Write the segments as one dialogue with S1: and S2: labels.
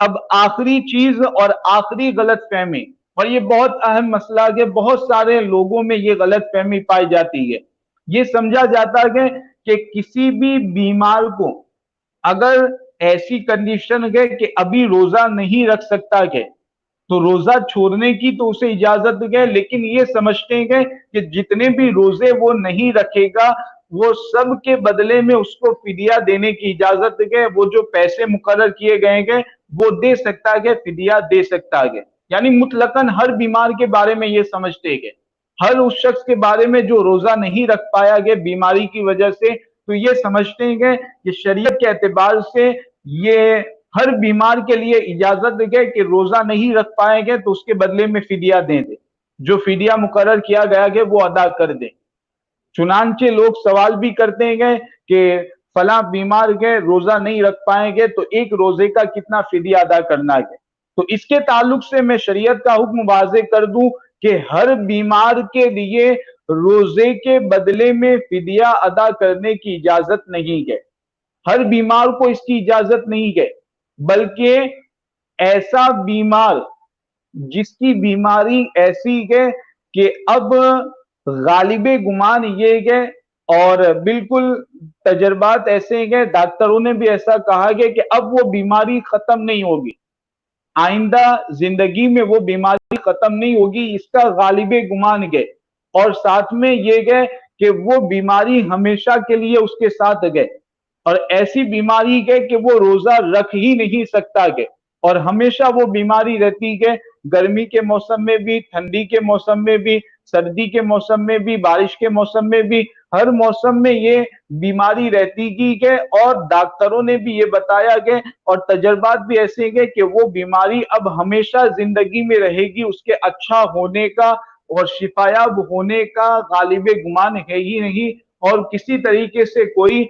S1: اب آخری چیز اور آخری غلط فہمی، اور یہ بہت اہم مسئلہ ہے کہ بہت سارے لوگوں میں یہ غلط فہمی پائی جاتی ہے۔ یہ سمجھا جاتا ہے کہ کسی بھی بیمار کو اگر ایسی کنڈیشن ہے کہ ابھی روزہ نہیں رکھ سکتا ہے تو روزہ چھوڑنے کی تو اسے اجازت ہے، لیکن یہ سمجھتے ہیں کہ جتنے بھی روزے وہ نہیں رکھے گا وہ سب کے بدلے میں اس کو فدیہ دینے کی اجازت ہے، وہ جو پیسے مقرر کیے گئے ہیں وہ دے سکتا ہے، فدیہ دے سکتا ہے۔ یعنی مطلقاً ہر بیمار کے بارے میں یہ سمجھتے ہیں، ہر اس شخص کے بارے میں جو روزہ نہیں رکھ پایا گیا بیماری کی وجہ سے، تو یہ سمجھتے ہیں کہ شریعت کے اعتبار سے یہ ہر بیمار کے لیے اجازت ہے کہ روزہ نہیں رکھ پائیں گے تو اس کے بدلے میں فدیہ دے دیں، جو فدیہ مقرر کیا گیا ہے وہ ادا کر دیں۔ چنانچہ لوگ سوال بھی کرتے ہیں کہ فلاں بیمار کے روزہ نہیں رکھ پائیں گے تو ایک روزے کا کتنا فدیہ ادا کرنا ہے۔ تو اس کے تعلق سے میں شریعت کا حکم واضح کر دوں کہ ہر بیمار کے لیے روزے کے بدلے میں فدیہ ادا کرنے کی اجازت نہیں ہے، ہر بیمار کو اس کی اجازت نہیں ہے، بلکہ ایسا بیمار جس کی بیماری ایسی ہے کہ اب غالب گمان یہ ہے اور بالکل تجربات ایسے ہیں، ڈاکٹروں نے بھی ایسا کہا ہے کہ اب وہ بیماری ختم نہیں ہوگی، آئندہ زندگی میں وہ بیماری ختم نہیں ہوگی، اس کا غالب گمان ہے، اور ساتھ میں یہ ہے کہ وہ بیماری ہمیشہ کے لیے اس کے ساتھ ہے، اور ایسی بیماری ہے کہ وہ روزہ رکھ ہی نہیں سکتا ہے، اور ہمیشہ وہ بیماری رہتی ہے، گرمی کے موسم میں بھی، ٹھنڈی کے موسم میں بھی، سردی کے موسم میں بھی، بارش کے موسم میں بھی، ہر موسم میں یہ بیماری رہتی ہے، اور ڈاکٹروں نے بھی یہ بتایا گیا اور تجربات بھی ایسے ہیں کہ وہ بیماری اب ہمیشہ زندگی میں رہے گی، اس کے اچھا ہونے کا اور شفایاب ہونے کا غالب گمان ہے ہی نہیں، اور کسی طریقے سے کوئی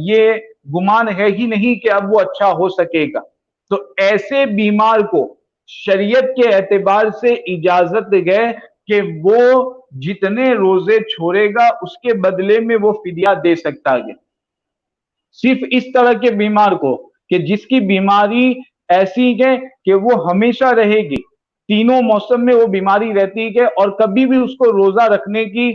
S1: یہ گمان ہے ہی نہیں کہ اب وہ اچھا ہو سکے گا۔ تو ایسے بیمار کو شریعت کے اعتبار سے اجازت ہے کہ وہ جتنے روزے چھوڑے گا اس کے بدلے میں وہ فدیہ دے سکتا ہے، صرف اس طرح کے بیمار کو کہ جس کی بیماری ایسی ہے کہ وہ ہمیشہ رہے گی، تینوں موسم میں وہ بیماری رہتی ہے اور کبھی بھی اس کو روزہ رکھنے کی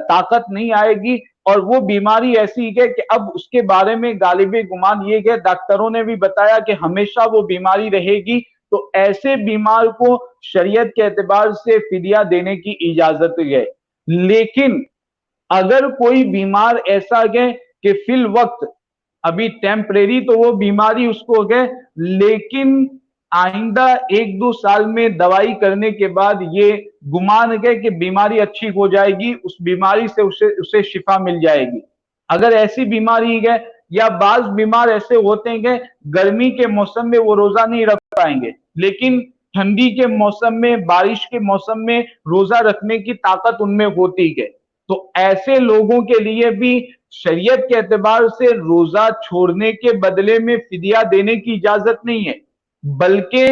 S1: طاقت نہیں آئے گی، اور وہ بیماری ایسی ہے کہ اب اس کے بارے میں غالب گمان یہ ہے، ڈاکٹروں نے بھی بتایا کہ ہمیشہ وہ بیماری رہے گی، تو ایسے بیمار کو شریعت کے اعتبار سے فدیہ دینے کی اجازت ہے۔ لیکن اگر کوئی بیمار ایسا ہے کہ فی الوقت ابھی ٹیمپریری تو وہ بیماری اس کو ہے، لیکن آئندہ 1-2 سال میں دوائی کرنے کے بعد یہ گمان ہے کہ بیماری اچھی ہو جائے گی، اس بیماری سے اسے شفا مل جائے گی، اگر ایسی بیماری ہے، یا بعض بیمار ایسے ہوتے ہیں گرمی کے موسم میں وہ روزہ نہیں رکھ پائیں گے لیکن ٹھنڈی کے موسم میں، بارش کے موسم میں روزہ رکھنے کی طاقت ان میں ہوتی ہے، تو ایسے لوگوں کے لیے بھی شریعت کے اعتبار سے روزہ چھوڑنے کے بدلے میں فدیہ دینے کی اجازت نہیں ہے، بلکہ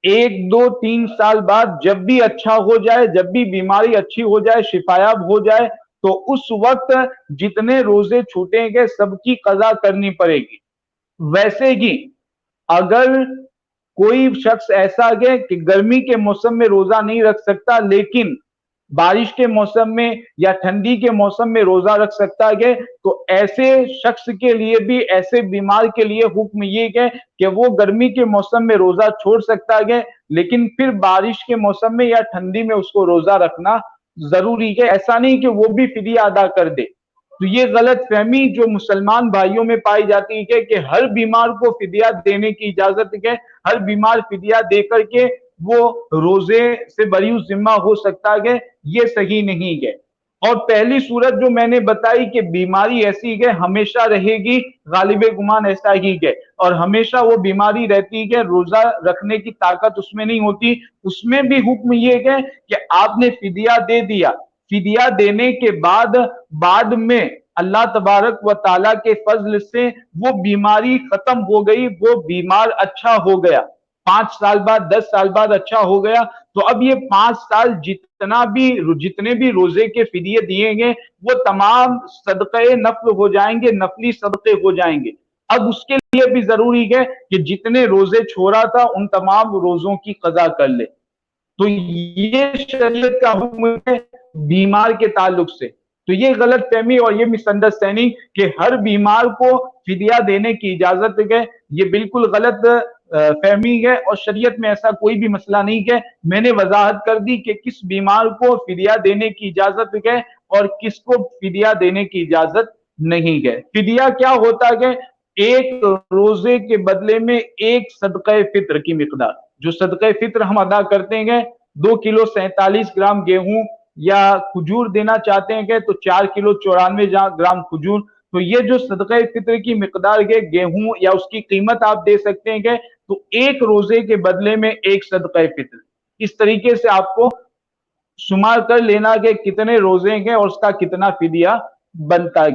S1: 1-2-3 سال بعد جب بھی اچھا ہو جائے، جب بھی بیماری اچھی ہو جائے، شفایاب ہو جائے، تو اس وقت جتنے روزے چھوٹیں گے سب کی قضا کرنی پڑے گی۔ ویسے ہی اگر کوئی شخص ایسا ہے کہ گرمی کے موسم میں روزہ نہیں رکھ سکتا لیکن بارش کے موسم میں یا ٹھنڈی کے موسم میں روزہ رکھ سکتا ہے، تو ایسے شخص کے لیے بھی، ایسے بیمار کے لیے حکم یہ ہے کہ وہ گرمی کے موسم میں روزہ چھوڑ سکتا ہے لیکن پھر بارش کے موسم میں یا ٹھنڈی میں اس کو روزہ رکھنا ضروری ہے، ایسا نہیں کہ وہ بھی فدیہ ادا کر دے۔ تو یہ غلط فہمی جو مسلمان بھائیوں میں پائی جاتی ہے کہ ہر بیمار کو فدیہ دینے کی اجازت ہے، ہر بیمار فدیہ دے کر کے وہ روزے سے بری ذمہ ہو سکتا ہے، یہ صحیح نہیں ہے۔ اور پہلی صورت جو میں نے بتائی کہ بیماری ایسی ہے ہمیشہ رہے گی، غالب گمان ایسا ہی ہے، اور ہمیشہ وہ بیماری رہتی ہے، روزہ رکھنے کی طاقت اس میں نہیں ہوتی، اس میں بھی حکم یہ ہے کہ آپ نے فدیہ دے دیا، فدیہ دینے کے بعد میں اللہ تبارک و تعالیٰ کے فضل سے وہ بیماری ختم ہو گئی، وہ بیمار اچھا ہو گیا، 5 سال بعد 10 سال بعد اچھا ہو گیا، تو اب یہ 5 سال جتنے بھی روزے کے فدیے دیے گے وہ تمام صدقے نفل ہو جائیں گے، نفلی صدقے ہو جائیں گے، اب اس کے لیے بھی ضروری ہے کہ جتنے روزے چھوڑا تھا ان تمام روزوں کی قضا کر لے. تو یہ شریعت کا حکم ہے بیمار کے تعلق سے. تو یہ غلط فہمی اور یہ مس انڈرسٹینڈنگ کہ ہر بیمار کو فدیہ دینے کی اجازت ہے، یہ بالکل غلط فہمی ہے، اور شریعت میں ایسا کوئی بھی مسئلہ نہیں ہے. میں نے وضاحت کر دی کہ کس بیمار کو فدیہ دینے کی اجازت ہے اور کس کو فدیہ دینے کی اجازت نہیں ہے. فدیہ کیا ہوتا ہے؟ ایک روزے کے بدلے میں ایک صدقہ فطر کی مقدار. جو صدقہ فطر ہم ادا کرتے ہیں 2 کلو 47 گرام گیہوں یا کھجور دینا چاہتے ہیں تو 4 کلو 94 گرام کھجور. تو یہ جو صدقہ فطر کی مقدار ہے گیہوں یا اس کی قیمت آپ دے سکتے ہیں تو ایک روزے کے بدلے میں ایک صدقہ فطر. اس طریقے سے آپ کو شمار کر لینا کہ کتنے روزے ہیں اور اس کا کتنا فدیہ بنتا ہے.